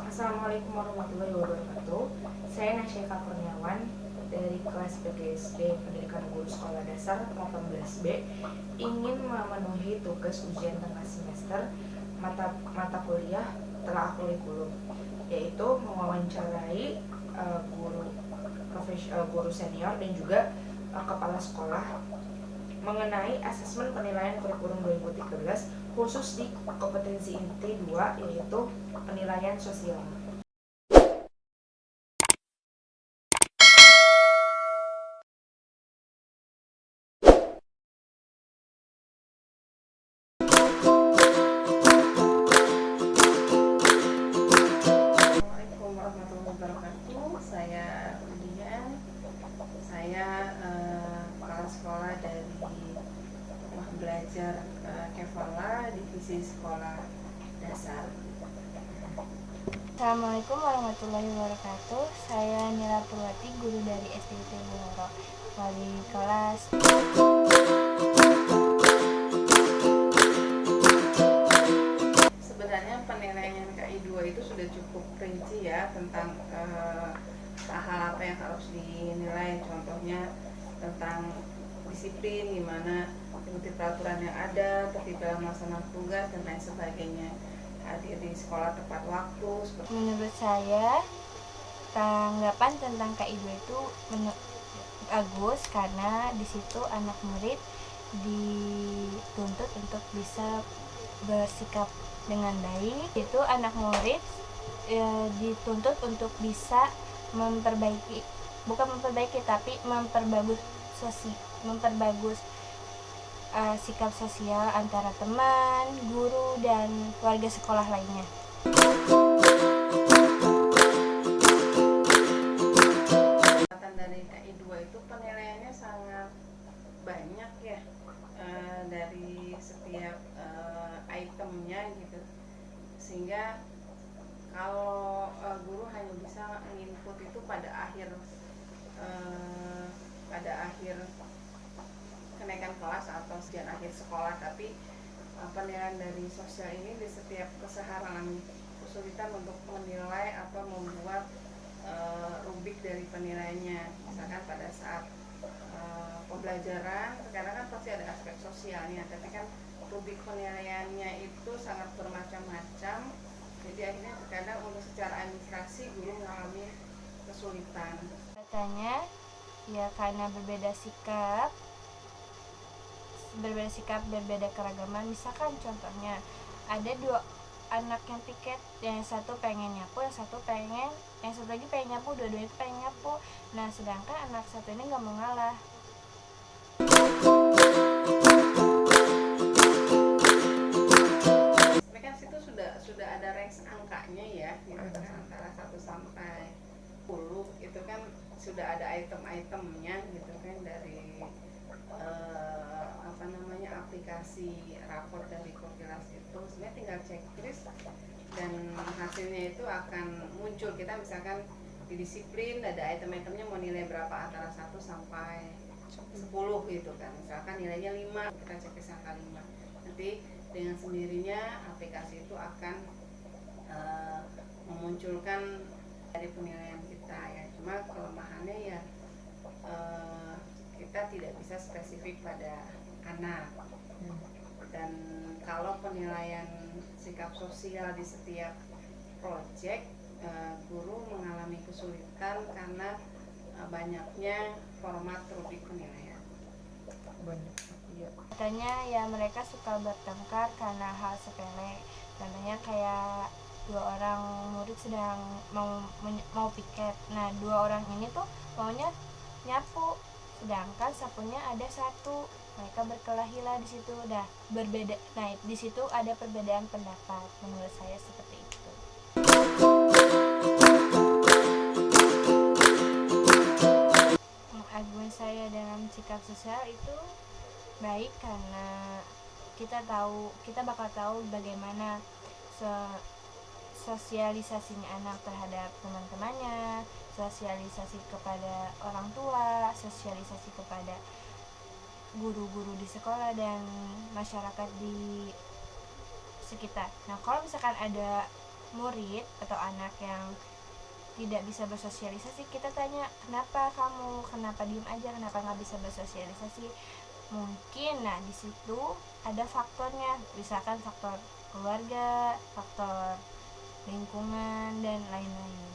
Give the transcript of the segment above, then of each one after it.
Assalamualaikum warahmatullahi wabarakatuh. Saya Nasyeka Kurniawan dari kelas PGSD Pendidikan Guru Sekolah Dasar 18B ingin memenuhi tugas ujian tengah semester mata kuliah telah kurikulum, yaitu mewawancarai guru senior dan juga kepala sekolah mengenai asesmen penilaian kurikulum 2013 khusus di kompetensi inti 2, yaitu penilaian sosial. Assalamualaikum warahmatullahi wabarakatuh. Saya Udian. Saya kepala sekolah dari rumah belajar Kefala divisi sekolah dasar. Assalamualaikum warahmatullahi wabarakatuh. Saya Nila Purwati, guru dari SDIT Bunuro, wali kelas. Sebenarnya penilaian KI 2 itu sudah cukup rinci ya tentang hal apa yang harus dinilai. Contohnya tentang disiplin, gimana mengikuti peraturan yang ada, tertib dalam melaksanakan tugas dan lain sebagainya, hadir di sekolah tepat waktu. Menurut saya, tanggapan tentang KI 2 itu bagus karena di situ anak murid dituntut untuk bisa bersikap dengan baik. Itu anak murid dituntut untuk bisa memperbagus sikap sosial antara teman, guru, dan warga sekolah lainnya. Dari KI 2 itu penilaiannya sangat banyak ya, dari setiap itemnya gitu, sehingga kalau guru hanya bisa menginput itu pada akhir kenaikan kelas atau sekian akhir sekolah, tapi penilaian dari sosial ini di setiap keseharian kesulitan untuk menilai atau membuat rubrik dari penilaiannya. Misalkan pada saat pembelajaran, sekarang kan pasti ada aspek sosialnya, tapi kan rubrik penilaiannya itu sangat bermacam-macam, jadi akhirnya terkadang untuk secara administrasi guru mengalami kesulitan. Katanya ya karena berbeda sikap, berbeda keragaman. Misalkan contohnya ada dua anak yang piket, yang satu pengen nyapu, yang satu lagi pengen nyapu, dua-duanya itu pengen nyapu. Nah, sedangkan anak satu ini nggak mau ngalah. Kan situ sudah ada range angkanya ya, gitu, antara 1 sampai 10 itu kan sudah ada item-itemnya gitu kan, dari aplikasi rapor dari Kokilas itu sebenarnya tinggal checklist dan hasilnya itu akan muncul. Kita misalkan di disiplin ada item-itemnya mau nilai berapa, antara 1 sampai 10 gitu kan, misalkan nilainya 5, kita checklist angka 5. Nanti dengan sendirinya aplikasi itu akan memunculkan dari penilaian kita ya. Cuma kelemahannya ya kita tidak bisa spesifik pada anak. Dan kalau penilaian sikap sosial di setiap proyek, guru mengalami kesulitan karena banyaknya format rubrik penilaian. Katanya ya mereka suka bertengkar karena hal sepele. Contohnya kayak dua orang murid sedang mau piket. Nah, dua orang ini tuh maunya nyapu, sedangkan sapunya ada satu. Mereka berkelahi lah di situ, udah berbeda. Nah, di situ ada perbedaan pendapat. Menurut saya seperti itu. Argumen saya dalam sikap sosial itu baik karena kita bakal tahu bagaimana sosialisasinya anak terhadap teman-temannya, sosialisasi kepada orang tua, sosialisasi kepada guru-guru di sekolah dan masyarakat di sekitar. Nah, kalau misalkan ada murid atau anak yang tidak bisa bersosialisasi, kita tanya, kenapa diem aja, kenapa nggak bisa bersosialisasi? Mungkin di situ ada faktornya, misalkan faktor keluarga, faktor lingkungan, dan lain-lain.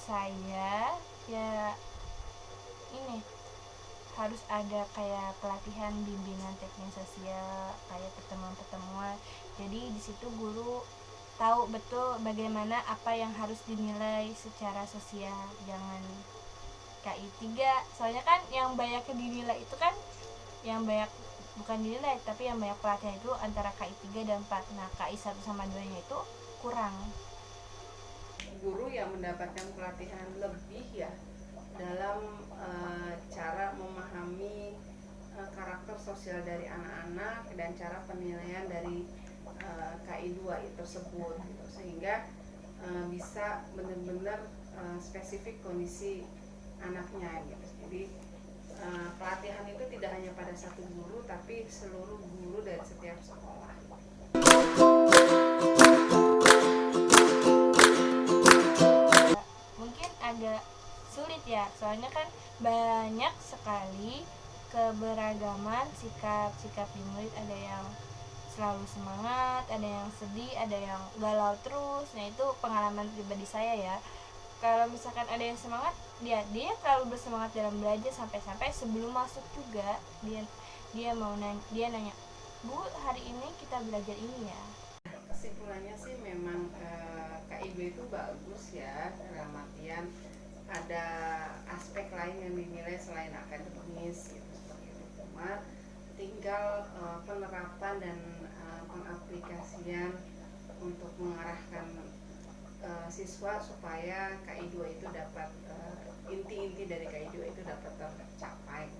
Saya ya ini harus ada kayak pelatihan bimbingan teknik sosial, kayak pertemuan-pertemuan. Jadi di situ guru tahu betul bagaimana apa yang harus dinilai secara sosial. Jangan KI 3, soalnya kan yang banyak dinilai itu kan yang banyak bukan dinilai tapi yang banyak pelatihan itu antara KI 3 dan 4. Nah, KI 1 sama 2 nya itu kurang. Guru yang mendapatkan pelatihan lebih ya dalam cara memahami karakter sosial dari anak-anak dan cara penilaian dari KI 2 tersebut gitu. Sehingga bisa benar-benar spesifik kondisi anaknya gitu. Jadi pelatihan itu tidak hanya pada satu guru tapi seluruh guru dari setiap sekolah. Mungkin agak sulit ya, soalnya kan banyak sekali keberagaman sikap di murid. Ada yang selalu semangat, ada yang sedih, ada yang galau terus. Nah, itu pengalaman pribadi saya ya. Kalau misalkan ada yang semangat, dia terlalu bersemangat dalam belajar sampai sebelum masuk juga dia nanya, "Bu, hari ini kita belajar ini ya." Kesimpulannya sih memang KIB itu bagus ya, dalam artian ada aspek lain yang dinilai selain akademis gitu, seperti itu. Cuma tinggal penerapan dan pengaplikasian untuk mengarahkan siswa supaya KI 2 itu dapat inti-inti dari KI 2 itu dapat tercapai.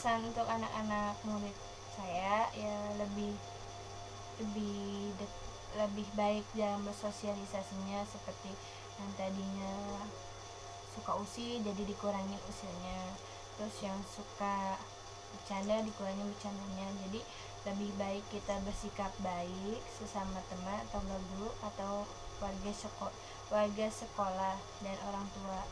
Pesan untuk anak-anak murid saya ya lebih baik dalam bersosialisasinya, seperti yang tadinya suka usil jadi dikurangi usilnya, terus yang suka bercanda dikurangi bercandanya. Jadi lebih baik kita bersikap baik sesama teman atau guru atau warga sekolah dan orang tua.